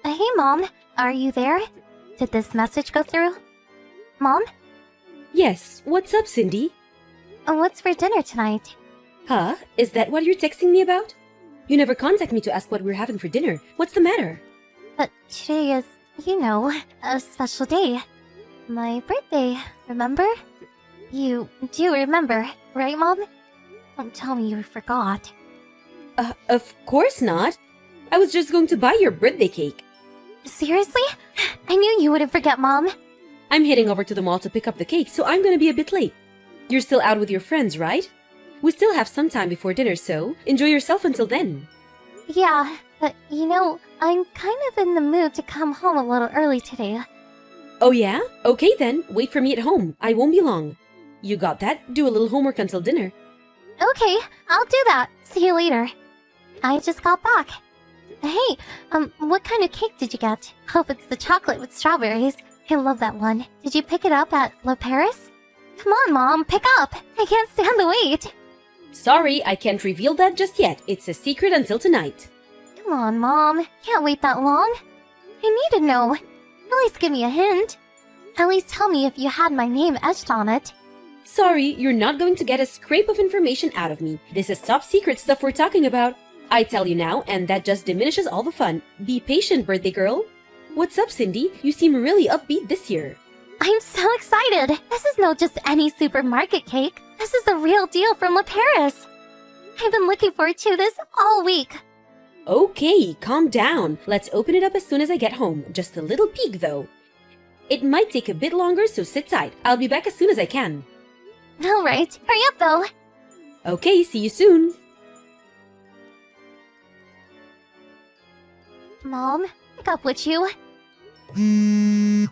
Hey, Mom. Are you there? Did this message go through? Mom? Yes, what's up, Cindy? What's for dinner tonight? Huh? Is that what you're texting me about? You never contact me to ask what we're having for dinner. What's the matter? Today is, a special day. My birthday, remember? You do remember, right, Mom? Don't tell me you forgot. Of course not. I was just going to buy your birthday cake. Seriously? I knew you wouldn't forget, Mom. I'm heading over to the mall to pick up the cake, so I'm gonna be a bit late. You're still out with your friends, right? We still have some time before dinner, so enjoy yourself until then. Yeah, but I'm kind of in the mood to come home a little early today. Oh yeah? Okay then, wait for me at home. I won't be long. You got that? Do a little homework until dinner. Okay, I'll do that. See you later. I just got back. Hey, what kind of cake did you get? Hope it's the chocolate with strawberries. I love that one. Did you pick it up at Le Paris? Come on, Mom, pick up. I can't stand the wait. Sorry, I can't reveal that just yet. It's a secret until tonight. Come on, Mom. Can't wait that long. I need to know. At least give me a hint. At least tell me if you had my name etched on it. Sorry, you're not going to get a scrape of information out of me. This is top secret stuff we're talking about. I tell you now, and that just diminishes all the fun. Be patient, birthday girl. What's up, Cindy? You seem really upbeat this year. I'm so excited. This is not just any supermarket cake. This is the real deal from Le Paris. I've been looking forward to this all week. Okay, calm down. Let's open it up as soon as I get home. Just a little peek, though. It might take a bit longer, so sit tight. I'll be back as soon as I can. All right, hurry up, though. Okay, see you soon. Mom, pick up with you. Where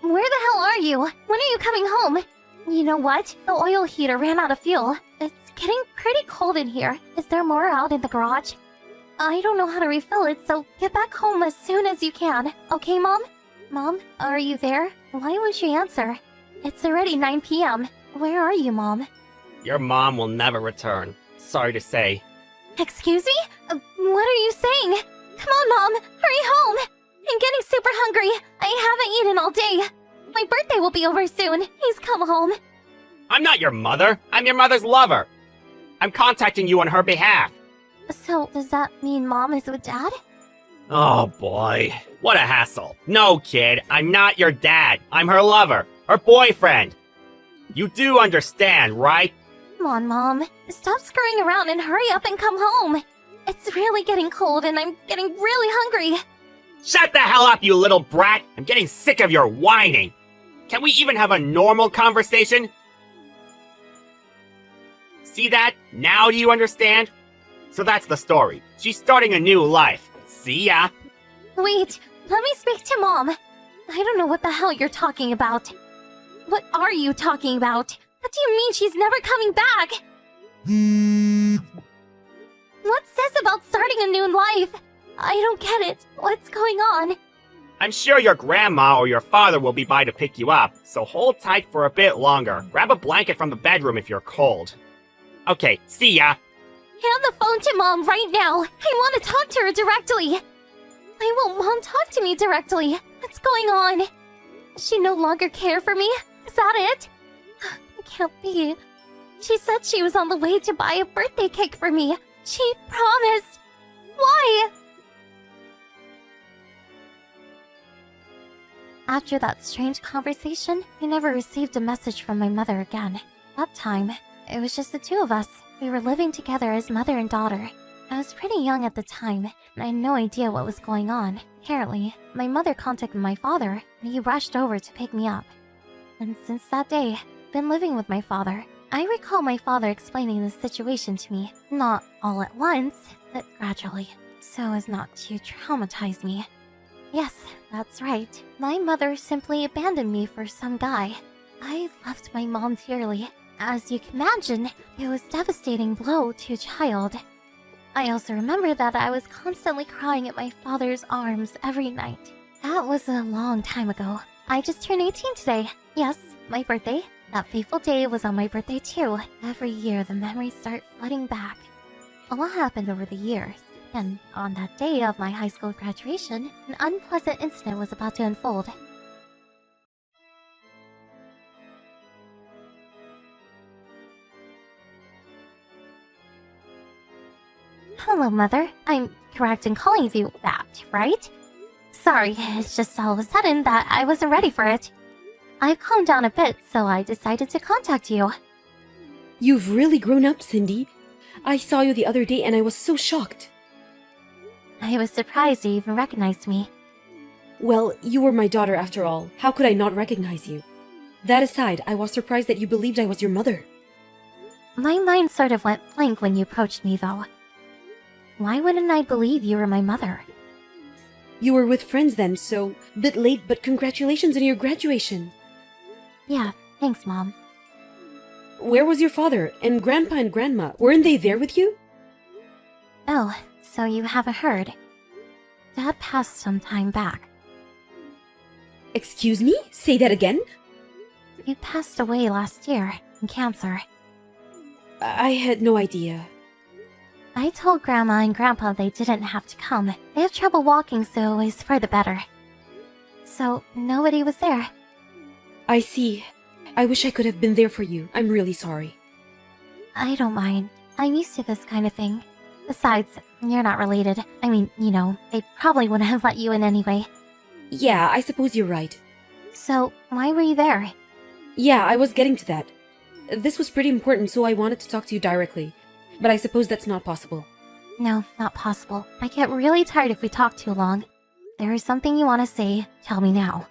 the hell are you? When are you coming home? You know what? The oil heater ran out of fuel. It's getting pretty cold in here. Is there more out in the garage? I don't know how to refill it, so get back home as soon as you can. Okay, Mom? Mom, are you there? Why won't you answer? It's already 9 p.m. Where are you, Mom? Your mom will never return. Sorry to say. Excuse me? What are you saying? Come on, Mom! Hurry home! I'm getting super hungry. I haven't eaten all day. My birthday will be over soon. Please come home. I'm not your mother. I'm your mother's lover. I'm contacting you on her behalf. So, does that mean Mom is with Dad? Oh boy, what a hassle. No, kid, I'm not your dad. I'm her lover, her boyfriend. You do understand, right? Come on, Mom. Stop screwing around and hurry up and come home. It's really getting cold and I'm getting really hungry. Shut the hell up, you little brat! I'm getting sick of your whining. Can we even have a normal conversation? See that? Now do you understand? So that's the story. She's starting a new life. See ya! Wait, let me speak to Mom. I don't know what the hell you're talking about. What are you talking about? What do you mean she's never coming back? What's this about starting a new life? I don't get it. What's going on? I'm sure your grandma or your father will be by to pick you up, so hold tight for a bit longer. Grab a blanket from the bedroom if you're cold. Okay, see ya! Hand the phone to Mom right now. I want to talk to her directly. Why won't Mom talk to me directly? What's going on? Does she no longer care for me? Is that it? It can't be. She said she was on the way to buy a birthday cake for me. She promised. Why? After that strange conversation, I never received a message from my mother again. That time, it was just the two of us. We were living together as mother and daughter. I was pretty young at the time, and I had no idea what was going on. Apparently, my mother contacted my father, and he rushed over to pick me up. And since that day, I've been living with my father. I recall my father explaining the situation to me, not all at once, but gradually, so as not to traumatize me. Yes, that's right. My mother simply abandoned me for some guy. I loved my mom dearly. As you can imagine, it was a devastating blow to a child. I also remember that I was constantly crying at my father's arms every night. That was a long time ago. I just turned 18 today. Yes, my birthday. That fateful day was on my birthday too. Every year the memories start flooding back. A lot happened over the years. And on that day of my high school graduation, an unpleasant incident was about to unfold. Hello, Mother. I'm correct in calling you that, right? Sorry, it's just all of a sudden that I wasn't ready for it. I've calmed down a bit, so I decided to contact you. You've really grown up, Cindy. I saw you the other day and I was so shocked. I was surprised you even recognized me. Well, you were my daughter after all. How could I not recognize you? That aside, I was surprised that you believed I was your mother. My mind sort of went blank when you approached me, though. Why wouldn't I believe you were my mother? You were with friends then, so bit late, but congratulations on your graduation. Yeah, thanks, Mom. Where was your father and grandpa and grandma? Weren't they there with you? Oh, so you haven't heard. Dad passed some time back. Excuse me? Say that again? He passed away last year from cancer. I had no idea. I told Grandma and Grandpa they didn't have to come. They have trouble walking, so it was for the better. So, nobody was there. I see. I wish I could have been there for you. I'm really sorry. I don't mind. I'm used to this kind of thing. Besides, you're not related. I mean, you know, they probably wouldn't have let you in anyway. Yeah, I suppose you're right. So, why were you there? Yeah, I was getting to that. This was pretty important, so I wanted to talk to you directly. But I suppose that's not possible. No, not possible. I get really tired if we talk too long. There is something you want to say, tell me now.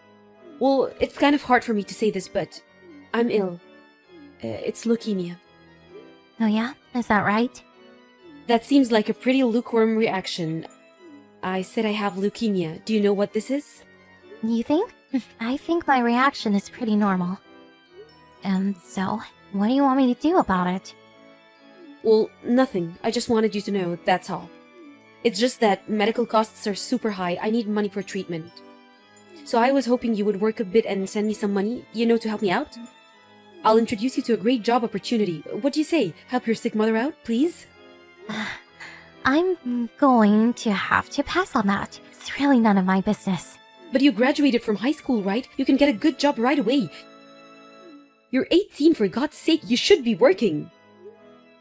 Well, it's kind of hard for me to say this, but I'm ill. It's leukemia. Oh yeah? Is that right? That seems like a pretty lukewarm reaction. I said I have leukemia. Do you know what this is? You think? I think my reaction is pretty normal. So, what do you want me to do about it? Well, nothing. I just wanted you to know, that's all. It's just that medical costs are super high. I need money for treatment. So I was hoping you would work a bit and send me some money, you know, to help me out. I'll introduce you to a great job opportunity. What do you say? Help your sick mother out, please? I'm going to have to pass on that. It's really none of my business. But you graduated from high school, right? You can get a good job right away. You're 18, for God's sake, you should be working.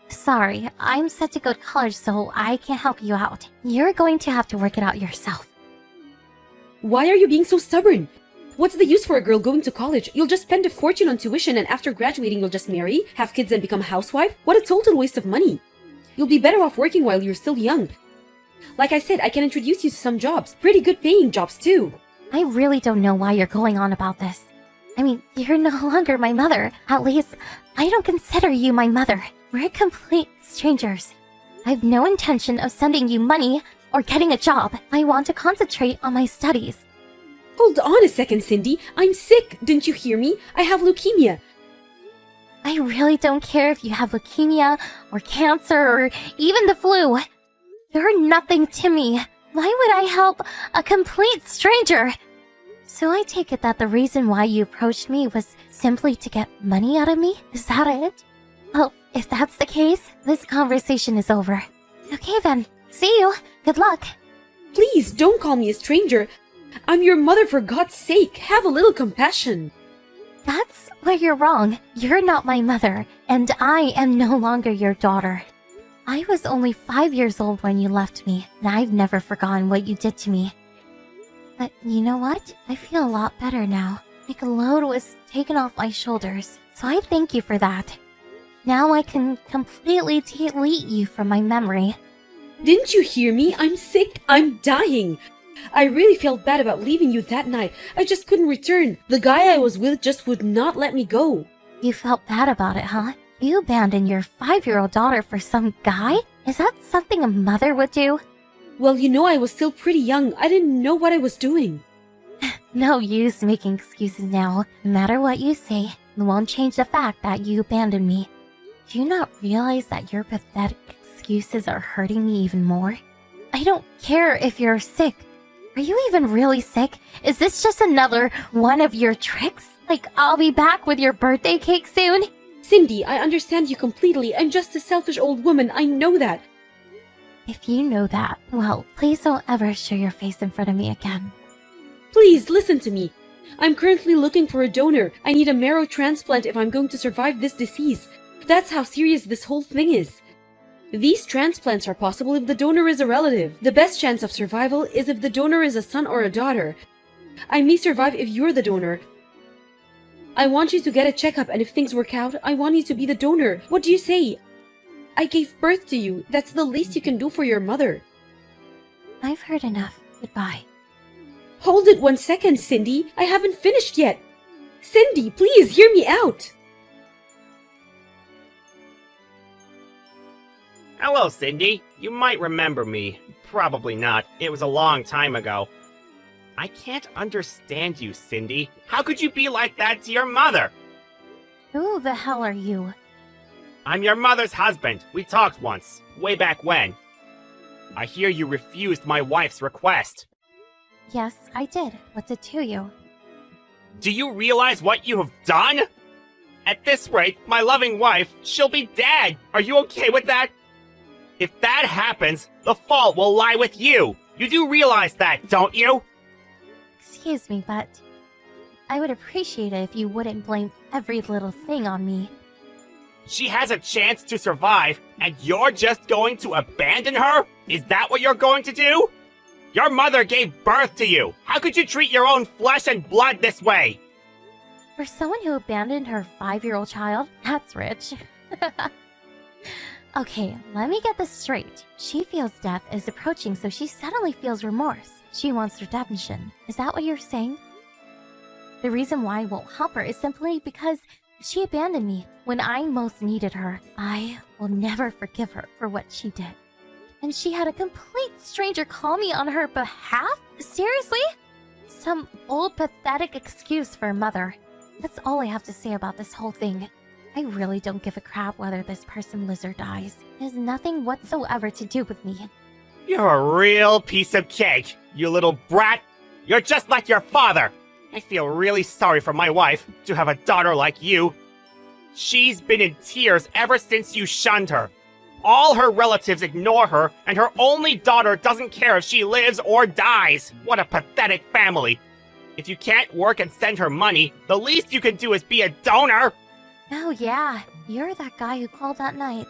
Sorry, I'm set to go to college, so I can't help you out. You're going to have to work it out yourself. Why are you being so stubborn? What's the use for a girl going to college? You'll just spend a fortune on tuition and after graduating you'll just marry, have kids and become a housewife? What a total waste of money. You'll be better off working while you're still young. Like I said, I can introduce you to some jobs. Pretty good paying jobs too. I really don't know why you're going on about this. I mean, you're no longer my mother. At least, I don't consider you my mother. We're complete strangers. I have no intention of sending you money or getting a job. I want to concentrate on my studies. Hold on a second, Cindy. I'm sick. Didn't you hear me? I have leukemia. I really don't care if you have leukemia or cancer or even the flu. You're nothing to me. Why would I help a complete stranger? So I take it that the reason why you approached me was simply to get money out of me? Is that it? Well, if that's the case, this conversation is over. Okay then, see you. Good luck. Please, don't call me a stranger. I'm your mother, for God's sake. Have a little compassion. That's where you're wrong. You're not my mother, and I am no longer your daughter. I was only 5 years old when you left me, and I've never forgotten what you did to me. But you know what? I feel a lot better now. Like a load was taken off my shoulders, so I thank you for that. Now I can completely delete you from my memory. Didn't you hear me? I'm sick. I'm dying. I really felt bad about leaving you that night. I just couldn't return. The guy I was with just would not let me go. You felt bad about it, huh? You abandoned your 5-year-old daughter for some guy? Is that something a mother would do? Well, you know, I was still pretty young. I didn't know what I was doing. No use making excuses now. No matter what you say, it won't change the fact that you abandoned me. Do you not realize that your pathetic excuses are hurting me even more? I don't care if you're sick. Are you even really sick? Is this just another one of your tricks? Like, I'll be back with your birthday cake soon? Cindy, I understand you completely. I'm just a selfish old woman. I know that. If you know that, well, please don't ever show your face in front of me again. Please listen to me. I'm currently looking for a donor. I need a marrow transplant if I'm going to survive this disease. That's how serious this whole thing is. These transplants are possible if the donor is a relative. The best chance of survival is if the donor is a son or a daughter. I may survive if you're the donor. I want you to get a checkup, and if things work out, I want you to be the donor. What do you say? I gave birth to you. That's the least you can do for your mother. I've heard enough. Goodbye. Hold it 1 second, Cindy. I haven't finished yet. Cindy, please hear me out. Hello, Cindy. You might remember me. Probably not. It was a long time ago. I can't understand you, Cindy. How could you be like that to your mother? Who the hell are you? I'm your mother's husband. We talked once, way back when. I hear you refused my wife's request. Yes, I did. What's it to you? Do you realize what you have done? At this rate, my loving wife, she'll be dead. Are you okay with that? If that happens, the fault will lie with you. You do realize that, don't you? Excuse me, but I would appreciate it if you wouldn't blame every little thing on me. She has a chance to survive, and you're just going to abandon her? Is that what you're going to do? Your mother gave birth to you. How could you treat your own flesh and blood this way? For someone who abandoned her 5-year-old child, that's rich. Okay, let me get this straight. She feels death is approaching, so she suddenly feels remorse. She wants redemption. Is that what you're saying? The reason why I won't help her is simply because she abandoned me when I most needed her. I will never forgive her for what she did. And she had a complete stranger call me on her behalf? Seriously? Some old pathetic excuse for a mother. That's all I have to say about this whole thing. I really don't give a crap whether this person lives or dies. It has nothing whatsoever to do with me. You're a real piece of cake, you little brat. You're just like your father. I feel really sorry for my wife to have a daughter like you. She's been in tears ever since you shunned her. All her relatives ignore her, and her only daughter doesn't care if she lives or dies. What a pathetic family. If you can't work and send her money, the least you can do is be a donor. Oh yeah, you're that guy who called that night.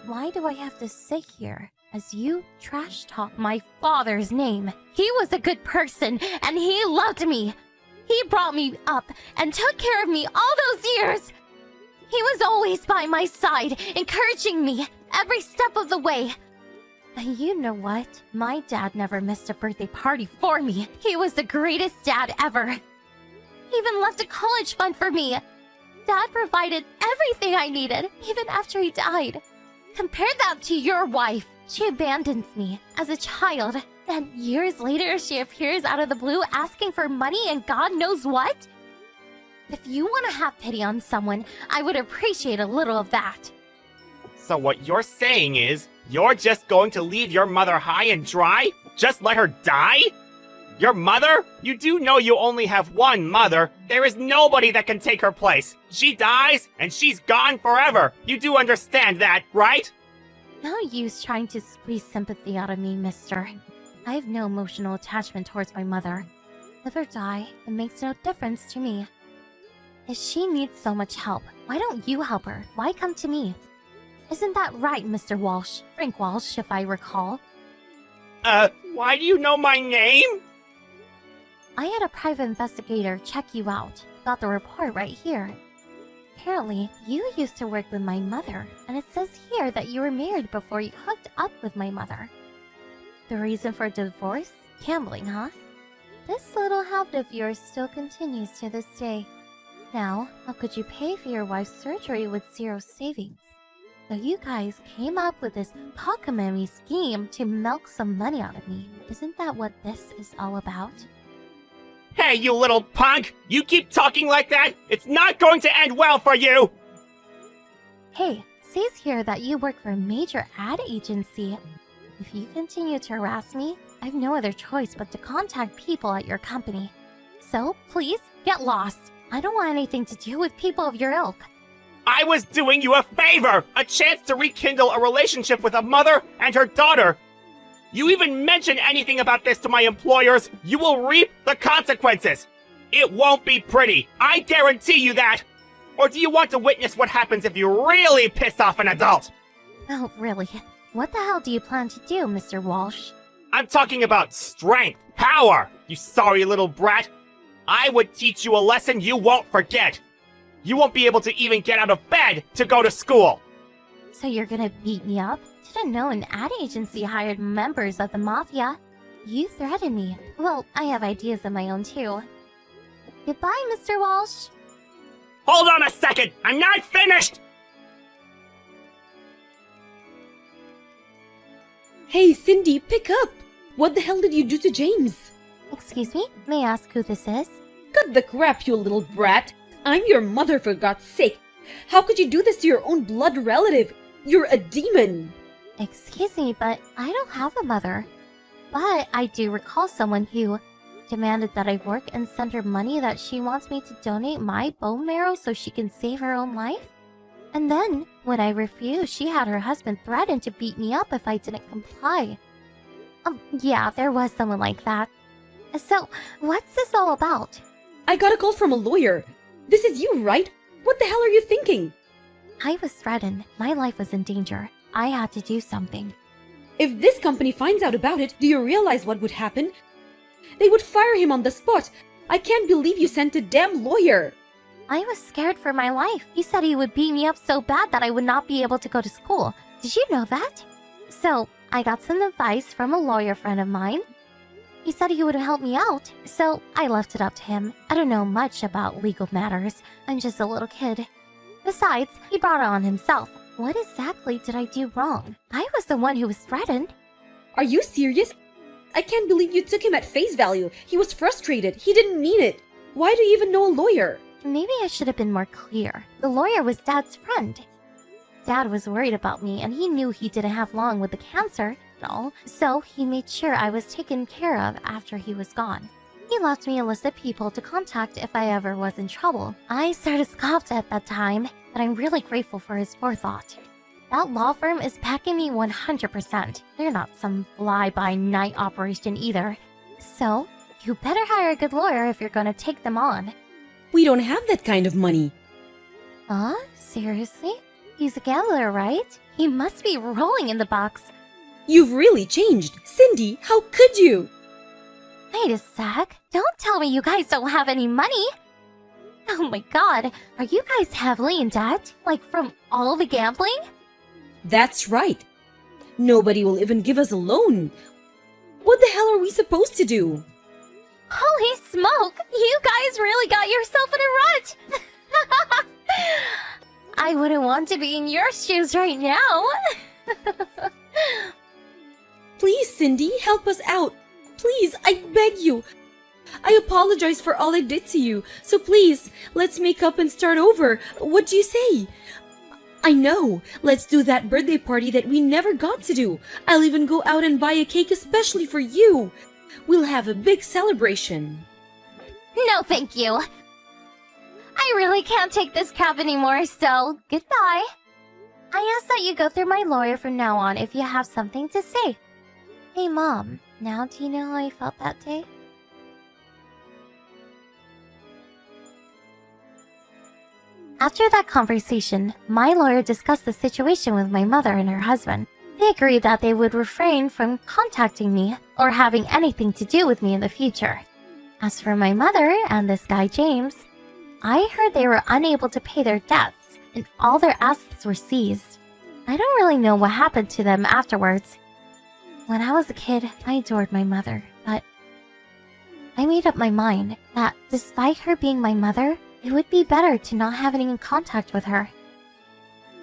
Why do I have to sit here as you trash talk my father's name? He was a good person, and he loved me. He brought me up and took care of me all those years. He was always by my side, encouraging me every step of the way. And you know what? My dad never missed a birthday party for me. He was the greatest dad ever. He even left a college fund for me. Dad provided everything I needed, even after he died. Compare that to your wife. She abandoned me as a child. Then years later, she appears out of the blue asking for money and God knows what? If you want to have pity on someone, I would appreciate a little of that. So what you're saying is, you're just going to leave your mother high and dry? Just let her die? Your mother? You do know you only have one mother. There is nobody that can take her place. She dies, and she's gone forever. You do understand that, right? No use trying to squeeze sympathy out of me, mister. I have no emotional attachment towards my mother. Live or die, it makes no difference to me. If she needs so much help, why don't you help her? Why come to me? Isn't that right, Mr. Walsh? Frank Walsh, if I recall. Why do you know my name? I had a private investigator check you out. Got the report right here. Apparently, you used to work with my mother, and it says here that you were married before you hooked up with my mother. The reason for divorce? Gambling, huh? This little habit of yours still continues to this day. Now, how could you pay for your wife's surgery with zero savings? So you guys came up with this cockamamie scheme to milk some money out of me. Isn't that what this is all about? Hey, you little punk! You keep talking like that, it's not going to end well for you! Hey, says here that you work for a major ad agency. If you continue to harass me, I have no other choice but to contact people at your company. So, please, get lost. I don't want anything to do with people of your ilk. I was doing you a favor! A chance to rekindle a relationship with a mother and her daughter! You even mention anything about this to my employers, you will reap the consequences! It won't be pretty, I guarantee you that! Or do you want to witness what happens if you really piss off an adult? Oh, really? What the hell do you plan to do, Mr. Walsh? I'm talking about strength, power, you sorry little brat! I would teach you a lesson you won't forget! You won't be able to even get out of bed to go to school! So you're gonna beat me up? Didn't know an ad agency hired members of the Mafia. You threatened me. Well, I have ideas of my own too. Goodbye, Mr. Walsh. Hold on a second! I'm not finished! Hey, Cindy, pick up! What the hell did you do to James? Excuse me? May I ask who this is? Cut the crap, you little brat! I'm your mother, for God's sake! How could you do this to your own blood relative? You're a demon! Excuse me, but I don't have a mother. But I do recall someone who demanded that I work and send her money that she wants me to donate my bone marrow so she can save her own life. And then, when I refused, she had her husband threaten to beat me up if I didn't comply. Yeah, there was someone like that. So, what's this all about? I got a call from a lawyer. This is you, right? What the hell are you thinking? I was threatened. My life was in danger. I had to do something. If this company finds out about it, do you realize what would happen? They would fire him on the spot. I can't believe you sent a damn lawyer. I was scared for my life. He said he would beat me up so bad that I would not be able to go to school. Did you know that? So, I got some advice from a lawyer friend of mine. He said he would help me out, so I left it up to him. I don't know much about legal matters. I'm just a little kid. Besides, he brought it on himself. What exactly did I do wrong? I was the one who was threatened. Are you serious? I can't believe you took him at face value. He was frustrated. He didn't mean it. Why do you even know a lawyer? Maybe I should have been more clear. The lawyer was Dad's friend. Dad was worried about me, and he knew he didn't have long with the cancer and all, so he made sure I was taken care of after he was gone. He left me a list of people to contact if I ever was in trouble. I sort of scoffed at that time, but I'm really grateful for his forethought. That law firm is backing me 100%. They're not some fly-by-night operation either. So, you better hire a good lawyer if you're gonna take them on. We don't have that kind of money. Huh? Seriously? He's a gambler, right? He must be rolling in the box. You've really changed. Cindy, how could you? Wait a sec. Don't tell me you guys don't have any money. Oh my god, are you guys heavily in debt? Like from all the gambling? That's right. Nobody will even give us a loan. What the hell are we supposed to do? Holy smoke! You guys really got yourself in a rut! I wouldn't want to be in your shoes right now. Please, Cindy, help us out. Please, I beg you. I apologize for all I did to you. So please, let's make up and start over. What do you say? I know. Let's do that birthday party that we never got to do. I'll even go out and buy a cake especially for you. We'll have a big celebration. No, thank you. I really can't take this crap anymore, so goodbye. I ask that you go through my lawyer from now on if you have something to say. Hey, Mom, now do you know how I felt that day? After that conversation, my lawyer discussed the situation with my mother and her husband. They agreed that they would refrain from contacting me or having anything to do with me in the future. As for my mother and this guy James, I heard they were unable to pay their debts and all their assets were seized. I don't really know what happened to them afterwards. When I was a kid, I adored my mother, but I made up my mind that despite her being my mother, it would be better to not have any contact with her.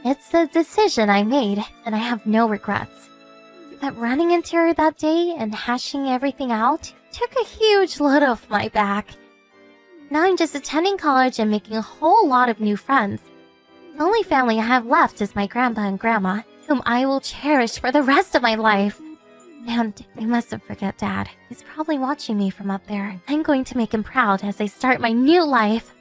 It's a decision I made, and I have no regrets. But running into her that day and hashing everything out took a huge load off my back. Now I'm just attending college and making a whole lot of new friends. The only family I have left is my grandpa and grandma, whom I will cherish for the rest of my life. And I mustn't forget Dad. He's probably watching me from up there. I'm going to make him proud as I start my new life.